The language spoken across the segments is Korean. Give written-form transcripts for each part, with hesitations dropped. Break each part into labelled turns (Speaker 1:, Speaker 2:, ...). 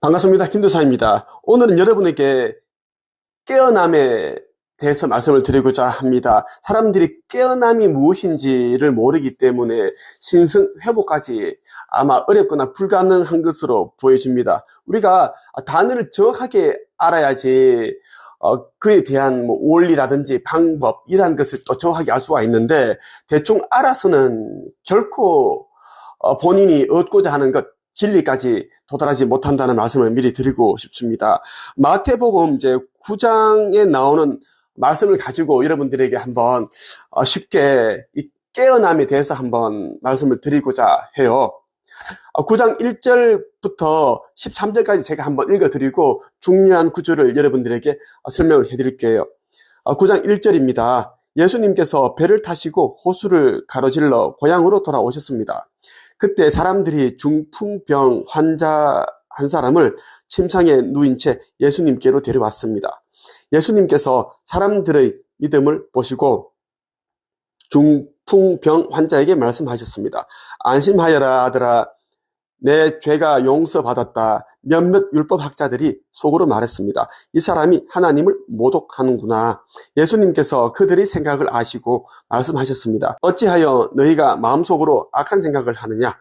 Speaker 1: 반갑습니다. 김도사입니다. 오늘은 여러분에게 깨어남에 대해서 말씀을 드리고자 합니다. 사람들이 깨어남이 무엇인지를 모르기 때문에 신승회복까지 아마 어렵거나 불가능한 것으로 보여집니다. 우리가 단어를 정확하게 알아야지 그에 대한 원리라든지 방법 이러한 것을 또 정확하게 알 수가 있는데, 대충 알아서는 결코 본인이 얻고자 하는 것, 진리까지 도달하지 못한다는 말씀을 미리 드리고 싶습니다. 마태복음 이제 9장에 나오는 말씀을 가지고 여러분들에게 한번 쉽게 이 깨어남에 대해서 한번 말씀을 드리고자 해요. 9장 1절부터 13절까지 제가 한번 읽어드리고 중요한 구절을 여러분들에게 설명을 해드릴게요. 9장 1절입니다. 예수님께서 배를 타시고 호수를 가로질러 고향으로 돌아오셨습니다. 그때 사람들이 중풍병 환자 한 사람을 침상에 누인 채 예수님께로 데려왔습니다. 예수님께서 사람들의 믿음을 보시고 중풍병 환자에게 말씀하셨습니다. 안심하여라 아들아, 내 죄가 용서받았다. 몇몇 율법학자들이 속으로 말했습니다. 이 사람이 하나님을 모독하는구나. 예수님께서 그들의 생각을 아시고 말씀하셨습니다. 어찌하여 너희가 마음속으로 악한 생각을 하느냐?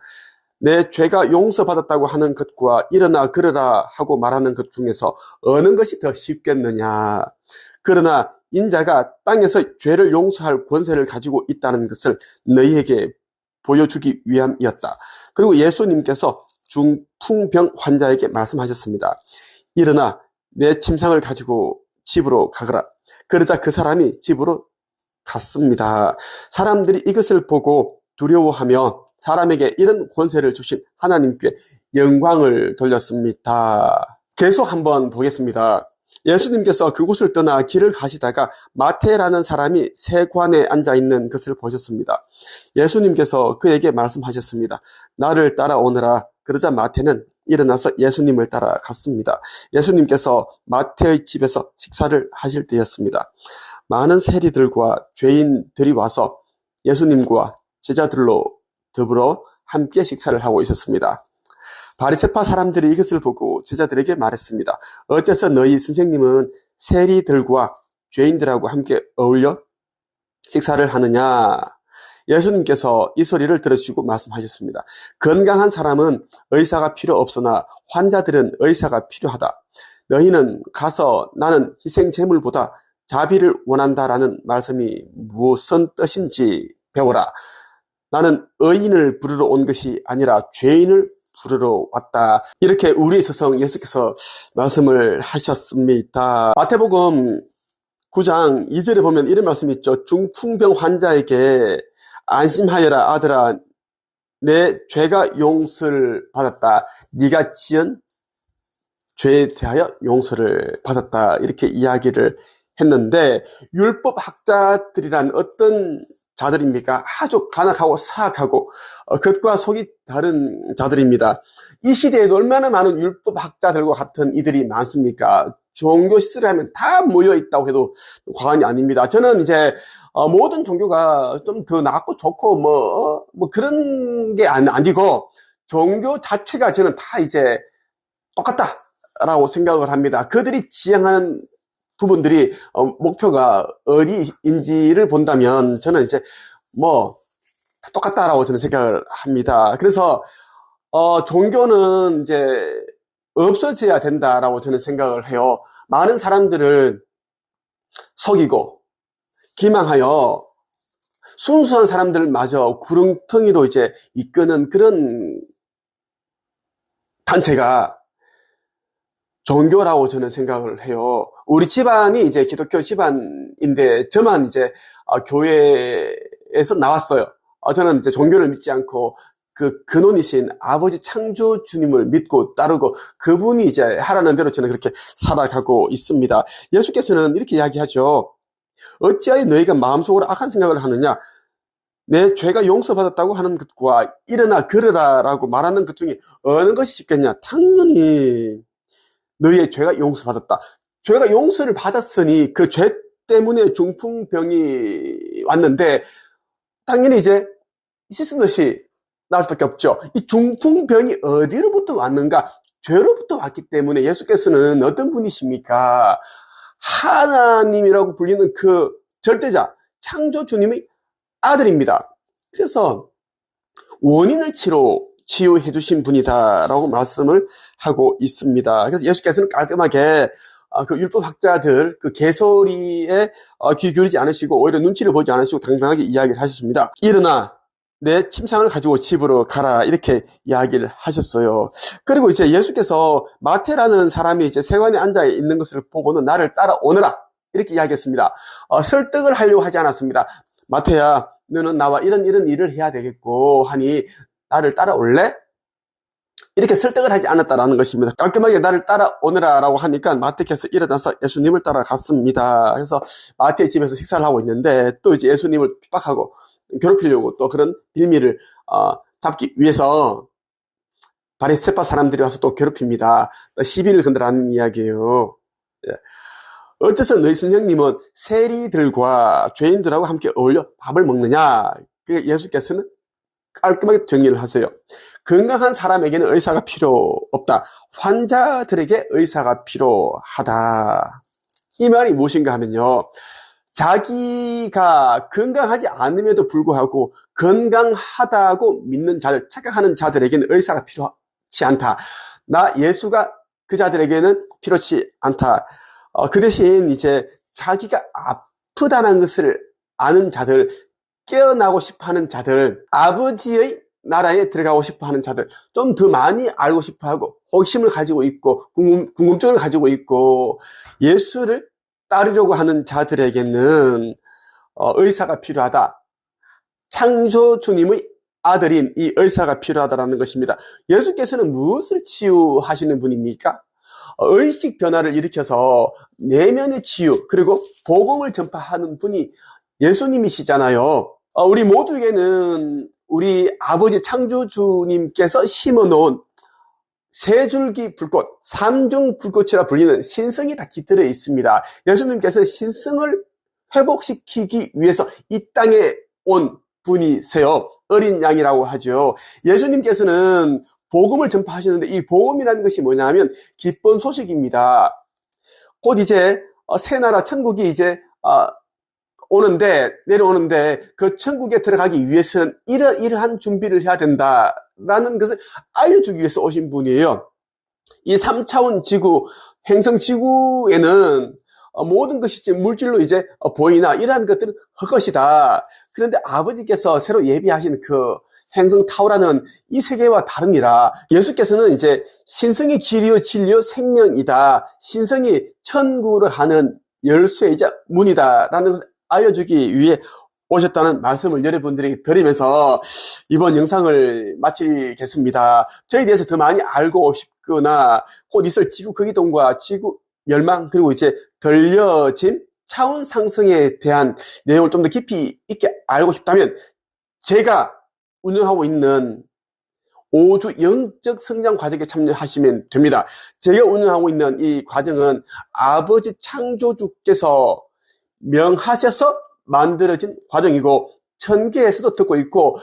Speaker 1: 내 죄가 용서받았다고 하는 것과 일어나 걸으라 하고 말하는 것 중에서 어느 것이 더 쉽겠느냐? 그러나 인자가 땅에서 죄를 용서할 권세를 가지고 있다는 것을 너희에게 보여주기 위함이었다. 그리고 예수님께서 중풍병 환자에게 말씀하셨습니다. 일어나 내 침상을 가지고 집으로 가거라. 그러자 그 사람이 집으로 갔습니다. 사람들이 이것을 보고 두려워하며 사람에게 이런 권세를 주신 하나님께 영광을 돌렸습니다. 계속 한번 보겠습니다. 예수님께서 그곳을 떠나 길을 가시다가 마태라는 사람이 세관에 앉아있는 것을 보셨습니다. 예수님께서 그에게 말씀하셨습니다. 나를 따라오너라. 그러자 마태는 일어나서 예수님을 따라갔습니다. 예수님께서 마태의 집에서 식사를 하실 때였습니다. 많은 세리들과 죄인들이 와서 예수님과 제자들로 더불어 함께 식사를 하고 있었습니다. 바리새파 사람들이 이것을 보고 제자들에게 말했습니다. 어째서 너희 선생님은 세리들과 죄인들하고 함께 어울려 식사를 하느냐? 예수님께서 이 소리를 들으시고 말씀하셨습니다. 건강한 사람은 의사가 필요 없으나 환자들은 의사가 필요하다. 너희는 가서 나는 희생 제물보다 자비를 원한다라는 말씀이 무슨 뜻인지 배워라. 나는 의인을 부르러 온 것이 아니라 죄인을 부르러 왔다. 이렇게 우리의 스승 예수께서 말씀을 하셨습니다. 마태복음 9장 2절에 보면 이런 말씀이 있죠. 중풍병 환자에게 안심하여라 아들아, 내 죄가 용서를 받았다. 네가 지은 죄에 대하여 용서를 받았다. 이렇게 이야기를 했는데, 율법학자들이란 어떤 자들입니까? 아주 간악하고 사악하고 겉과 속이 다른 자들입니다. 이 시대에도 얼마나 많은 율법학자들과 같은 이들이 많습니까? 종교 시설을 하면 다 모여있다고 해도 과언이 아닙니다. 저는 이제 모든 종교가 좀 더 낫고 좋고 뭐 그런 게 아니고, 종교 자체가 저는 다 이제 똑같다라고 생각을 합니다. 그들이 지향하는 부분들이 목표가 어디인지를 본다면 저는 이제 다 똑같다라고 저는 생각을 합니다. 그래서 종교는 이제 없어져야 된다라고 저는 생각을 해요. 많은 사람들을 속이고 기망하여 순수한 사람들마저 구렁텅이로 이제 이끄는 그런 단체가 종교라고 저는 생각을 해요. 우리 집안이 이제 기독교 집안인데 저만 이제 교회에서 나왔어요. 저는 이제 종교를 믿지 않고 그 근원이신 아버지 창조 주님을 믿고 따르고 그분이 이제 하라는 대로 저는 그렇게 살아가고 있습니다. 예수께서는 이렇게 이야기하죠. 어찌하여 너희가 마음속으로 악한 생각을 하느냐? 내 죄가 용서받았다고 하는 것과 일어나 걸으라 라고 말하는 것 중에 어느 것이 쉽겠냐? 당연히 너희의 죄가 용서받았다. 죄가 용서를 받았으니 그 죄 때문에 중풍병이 왔는데 당연히 이제 씻은 듯이 나올 수밖에 없죠. 이 중풍병이 어디로부터 왔는가? 죄로부터 왔기 때문에 예수께서는 어떤 분이십니까? 하나님이라고 불리는 그 절대자, 창조 주님의 아들입니다. 그래서 원인을 치유해 주신 분이다라고 말씀을 하고 있습니다. 그래서 예수께서는 깔끔하게 그 율법학자들 그 개소리에 귀 기울이지 않으시고 오히려 눈치를 보지 않으시고 당당하게 이야기를 하셨습니다. 일어나 내 침상을 가지고 집으로 가라, 이렇게 이야기를 하셨어요. 그리고 이제 예수께서 마태라는 사람이 이제 세관에 앉아 있는 것을 보고는 나를 따라오너라, 이렇게 이야기했습니다. 설득을 하려고 하지 않았습니다. 마태야, 너는 나와 이런 일을 해야 되겠고 하니 나를 따라올래? 이렇게 설득을 하지 않았다라는 것입니다. 깔끔하게 나를 따라오너라 라고 하니까 마태께서 일어나서 예수님을 따라갔습니다. 그래서 마태의 집에서 식사를 하고 있는데 또 이제 예수님을 핍박하고 괴롭히려고 또 그런 빌미를 잡기 위해서 바리새파 사람들이 와서 또 괴롭힙니다. 시비를 건드라는 이야기예요. 어째서 너희 선생님은 세리들과 죄인들하고 함께 어울려 밥을 먹느냐? 예수께서는 깔끔하게 정리를 하세요. 건강한 사람에게는 의사가 필요 없다. 환자들에게 의사가 필요하다. 이 말이 무엇인가 하면요, 자기가 건강하지 않음에도 불구하고 건강하다고 믿는 자들, 착각하는 자들에게는 의사가 필요치 않다. 나 예수가 그 자들에게는 필요치 않다. 그 대신 이제 자기가 아프다는 것을 아는 자들, 깨어나고 싶어하는 자들, 아버지의 나라에 들어가고 싶어하는 자들, 좀 더 많이 알고 싶어하고 호기심을 가지고 있고 궁금증을 가지고 있고 예수를 따르려고 하는 자들에게는 의사가 필요하다. 창조 주님의 아들인 이 의사가 필요하다라는 것입니다. 예수께서는 무엇을 치유하시는 분입니까? 의식 변화를 일으켜서 내면의 치유, 그리고 복음을 전파하는 분이 예수님이시잖아요. 우리 모두에게는 우리 아버지 창조주님께서 심어놓은 세 줄기 불꽃, 삼중 불꽃이라 불리는 신성이 다 깃들어 있습니다. 예수님께서는 신성을 회복시키기 위해서 이 땅에 온 분이세요. 어린 양이라고 하죠. 예수님께서는 복음을 전파하시는데 이 복음이라는 것이 뭐냐 하면 기쁜 소식입니다. 곧 이제 새 나라 천국이 이제 내려오는데 그 천국에 들어가기 위해서는 이러한 준비를 해야 된다라는 것을 알려주기 위해서 오신 분이에요. 이 3차원 지구, 행성 지구에는 모든 것이 이제 물질로 이제 보이나 이러한 것들은 헛것이다. 그런데 아버지께서 새로 예비하신 그 행성 타오라는 이 세계와 다르니라. 예수께서는 이제 신성이 길이요 진리요 생명이다. 신성이 천국을 하는 열쇠이자 문이다라는 것을 알려주기 위해 오셨다는 말씀을 여러분들에게 드리면서 이번 영상을 마치겠습니다. 저에 대해서 더 많이 알고 싶거나 곧 있을 지구 거기동과 지구 멸망, 그리고 이제 덜려진 차원 상승에 대한 내용을 좀 더 깊이 있게 알고 싶다면 제가 운영하고 있는 5주 영적 성장 과정에 참여하시면 됩니다. 제가 운영하고 있는 이 과정은 아버지 창조주께서 명하셔서 만들어진 과정이고 천계에서도 듣고 있고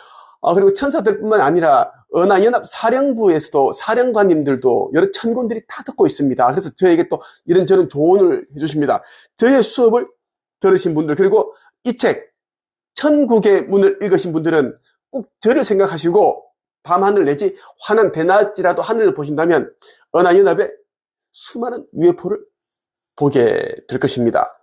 Speaker 1: 그리고 천사들뿐만 아니라 은하연합 사령부에서도 사령관님들도 여러 천군들이 다 듣고 있습니다. 그래서 저에게 또 이런저런 조언을 해주십니다. 저의 수업을 들으신 분들, 그리고 이 책 천국의 문을 읽으신 분들은 꼭 저를 생각하시고 밤하늘 내지 환한 대낮이라도 하늘을 보신다면 은하연합의 수많은 UFO를 보게 될 것입니다.